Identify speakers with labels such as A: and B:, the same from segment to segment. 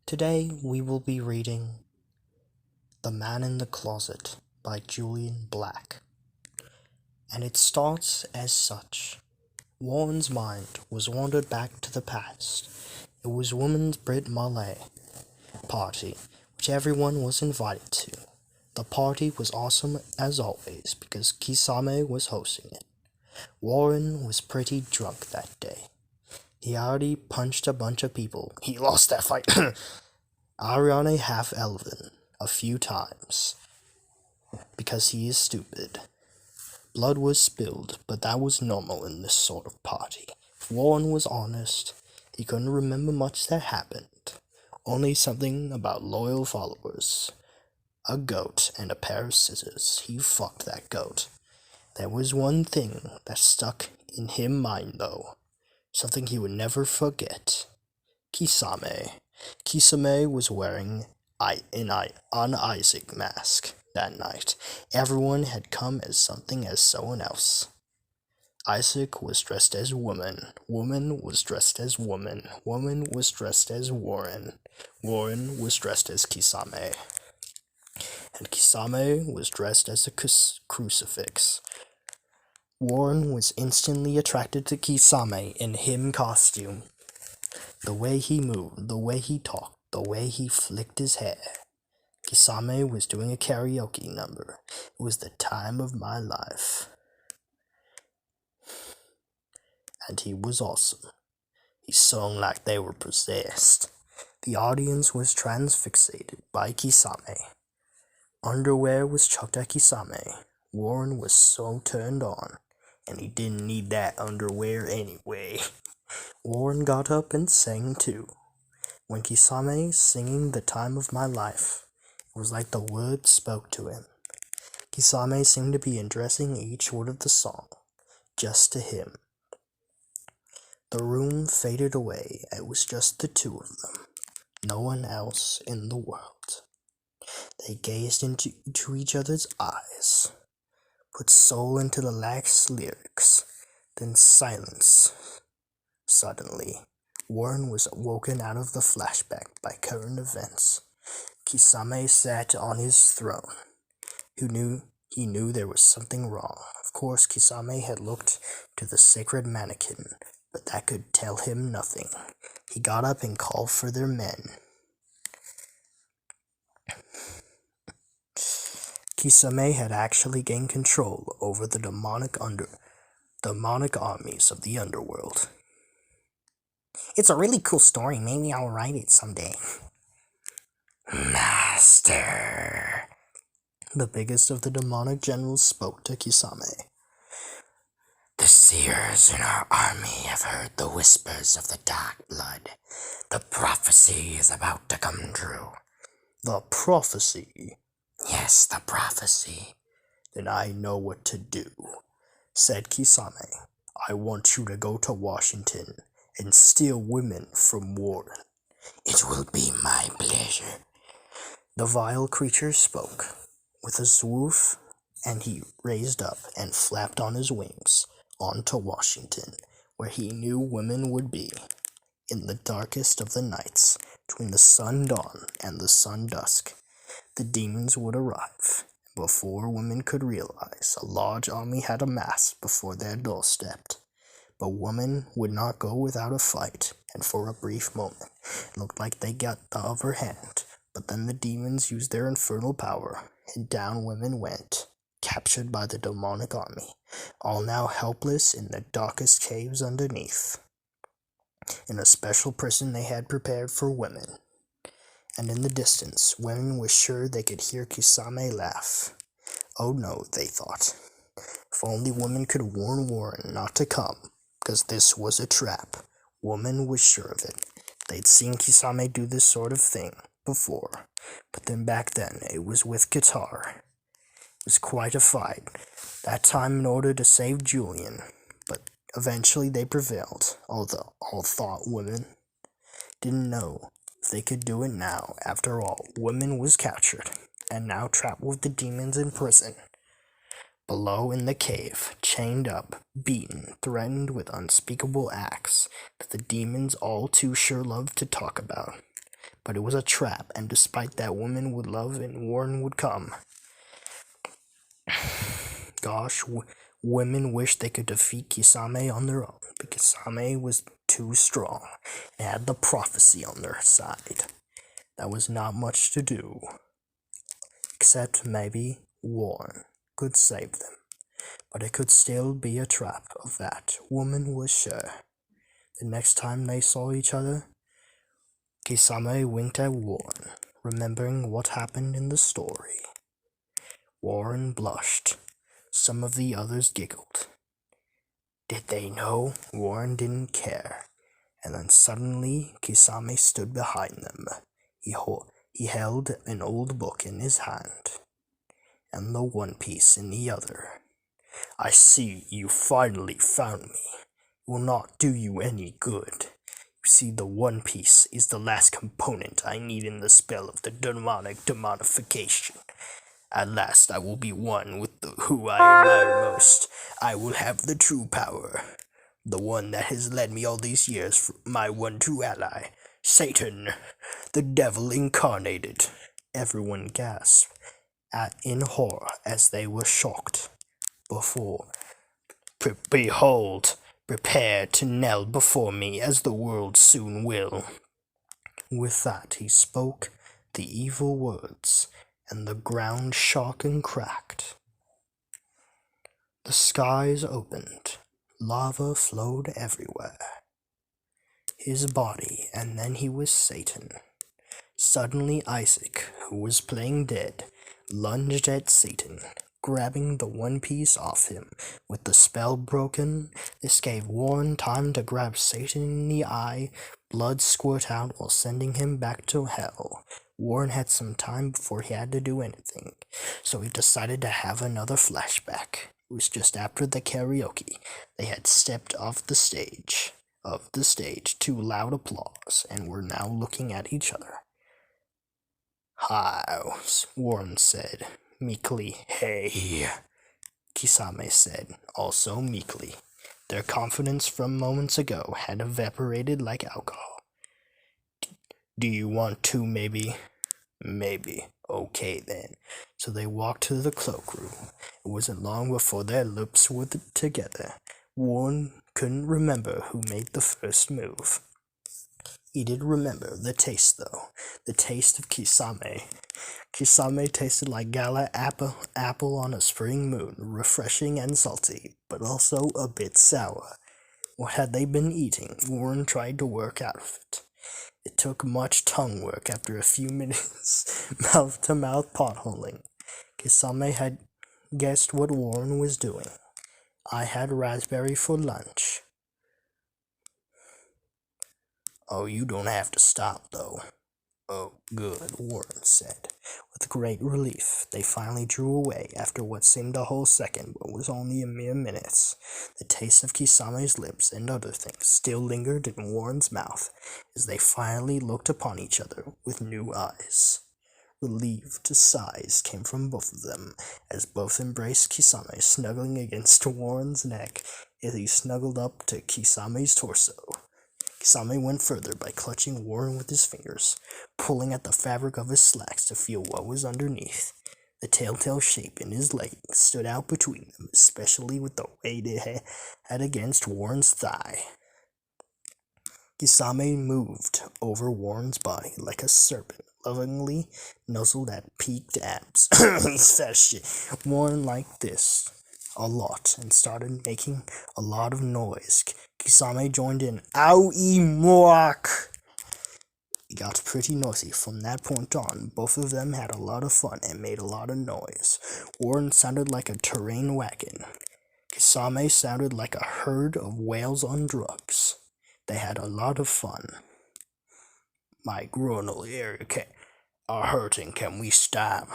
A: Today we will be reading The Man in the Closet by Julian Black. And it starts as such. Warren's mind was wandered back to the past. It was woman's Brit Malay party, which everyone was invited to. The party was awesome as always because Kisame was hosting it. Warren was pretty drunk that day. He already punched a bunch of people. He lost that fight. Ariane half-elven a few times because he is stupid. Blood was spilled, but that was normal in this sort of party. If Warren was honest, he couldn't remember much that happened. Only something about loyal followers. A goat and a pair of scissors. He fucked that goat. There was one thing that stuck in him mind though. Something he would never forget. Kisame. Kisame was wearing an Isaac mask that night. Everyone had come as something as someone else. Isaac was dressed as woman. Woman was dressed as woman. Woman was dressed as Warren. Warren was dressed as Kisame. And Kisame was dressed as a crucifix. Warren was instantly attracted to Kisame in him costume. The way he moved, the way he talked, the way he flicked his hair. Kisame was doing a karaoke number. It was the time of my life. And he was awesome. He sung like they were possessed. The audience was transfixated by Kisame. Underwear was chucked at Kisame. Warren was so turned on, and he didn't need that underwear anyway. Warren got up and sang too. When Kisame singing the time of my life, it was like the words spoke to him. Kisame seemed to be addressing each word of the song, just to him. The room faded away. It was just the two of them. No one else in the world. They gazed into each other's eyes, put soul into the last lyrics, then silence. Suddenly, Warren was woken out of the flashback by current events. Kisame sat on his throne. He knew there was something wrong. Of course, Kisame had looked to the sacred mannequin, but that could tell him nothing. He got up and called for their men. Kisame had actually gained control over the demonic armies of the underworld. It's a really cool story. Maybe I'll write it someday. Master. The biggest of the demonic generals spoke to Kisame. The seers in our army have heard the whispers of the dark blood. The prophecy is about to come true. The prophecy? Yes, the prophecy. Then I know what to do, said Kisame. I want you to go to Washington and steal women from Warren. It will be my pleasure. The vile creature spoke with a swoosh, and he raised up and flapped on his wings on to Washington, where he knew women would be. In the darkest of the nights, between the sun dawn and the sun dusk, the demons would arrive. Before women could realize, a large army had amassed before their doorstep. But women would not go without a fight, and for a brief moment, it looked like they got the upper hand. But then the demons used their infernal power, and down women went, captured by the demonic army, all now helpless in the darkest caves underneath. In a special prison they had prepared for women. And in the distance, women were sure they could hear Kisame laugh. Oh no, they thought. If only women could warn Warren not to come, because this was a trap. Woman was sure of it. They'd seen Kisame do this sort of thing before, but then back then it was with guitar. It was quite a fight, that time in order to save Julian, but eventually they prevailed, although all thought women didn't know if they could do it now. After all, woman was captured, and now trapped with the demons in prison. Below in the cave, chained up, beaten, threatened with unspeakable acts that the demons all too sure loved to talk about. But it was a trap, and despite that, women would love and Warren would come. Gosh, women wished they could defeat Kisame on their own, but Kisame was too strong and had the prophecy on their side. That was not much to do, except maybe Warren could save them. But it could still be a trap, of that woman was sure. The next time they saw each other, Kisame winked at Warren, remembering what happened in the story. Warren blushed. Some of the others giggled. Did they know? Warren didn't care. And then suddenly Kisame stood behind them. He held an old book in his hand, and the One Piece in the other. I see you finally found me. It will not do you any good. You see, the One Piece is the last component I need in the spell of the demonic demonification. At last I will be one with who I admire most. I will have the true power. The one that has led me all these years, my one true ally. Satan, the devil incarnated. Everyone gasped in horror as they were shocked. Behold, prepare to kneel before me as the world soon will. With that he spoke the evil words, and the ground shook and cracked. The skies opened. Lava flowed everywhere. His body, and then he was Satan. Suddenly Isaac, who was playing dead, lunged at Satan, grabbing the One Piece off him. With the spell broken, this gave Warren time to grab Satan in the eye. Blood squirt out while sending him back to hell. Warren had some time before he had to do anything, so he decided to have another flashback. It was just after the karaoke. They had stepped off the stage to loud applause and were now looking at each other. Hi, Warren said meekly. Hey, Kisame said, also meekly. Their confidence from moments ago had evaporated like alcohol. Do you want to, maybe? Maybe. Okay, then. So they walked to the cloakroom. It wasn't long before their lips were together. Warren couldn't remember who made the first move. He did remember the taste, though. The taste of Kisame. Kisame tasted like gala apple on a spring moon, refreshing and salty, but also a bit sour. What had they been eating? Warren tried to work out of it. It took much tongue work after a few minutes, mouth-to-mouth potholing. Kisame had guessed what Warren was doing. I had raspberry for lunch. Oh, you don't have to stop, though. Oh, good, Warren said. With great relief, they finally drew away after what seemed a whole second, but was only a mere minute. The taste of Kisame's lips and other things still lingered in Warren's mouth as they finally looked upon each other with new eyes. Relieved sighs came from both of them as both embraced Kisame, snuggling against Warren's neck as he snuggled up to Kisame's torso. Kisame went further by clutching Warren with his fingers, pulling at the fabric of his slacks to feel what was underneath. The telltale shape in his leggings stood out between them, especially with the weight it had against Warren's thigh. Kisame moved over Warren's body like a serpent, lovingly nuzzled at peaked abs. He's fat shit. Warren liked this a lot and started making a lot of noise. Kisame joined in. Owie moak! It got pretty noisy. From that point on, both of them had a lot of fun and made a lot of noise. Warren sounded like a terrain wagon. Kisame sounded like a herd of whales on drugs. They had a lot of fun. My groinal area are hurting. Can we stop?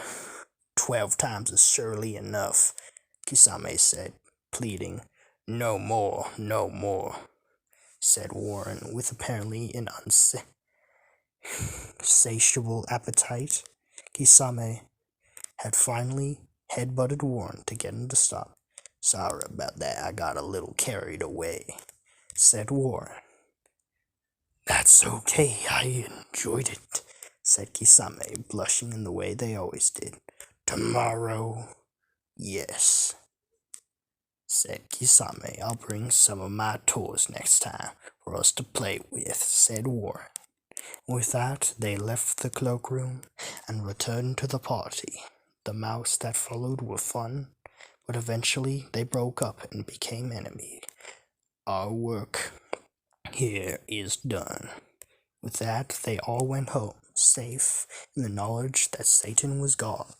A: 12 times is surely enough, Kisame said, pleading. No more, said Warren, with apparently an insatiable appetite. Kisame had finally headbutted Warren to get him to stop. Sorry about that, I got a little carried away, said Warren. That's okay, I enjoyed it, said Kisame, blushing in the way they always did. Tomorrow? Yes, said Kisame. I'll bring some of my toys next time for us to play with, said Warren. With that, they left the cloakroom and returned to the party. The mouse that followed were fun, but eventually they broke up and became enemies. Our work here is done. With that, they all went home, safe in the knowledge that Satan was gone.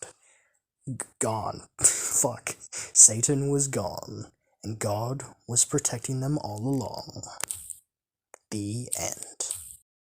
A: Fuck. Satan was gone, and God was protecting them all along. The end.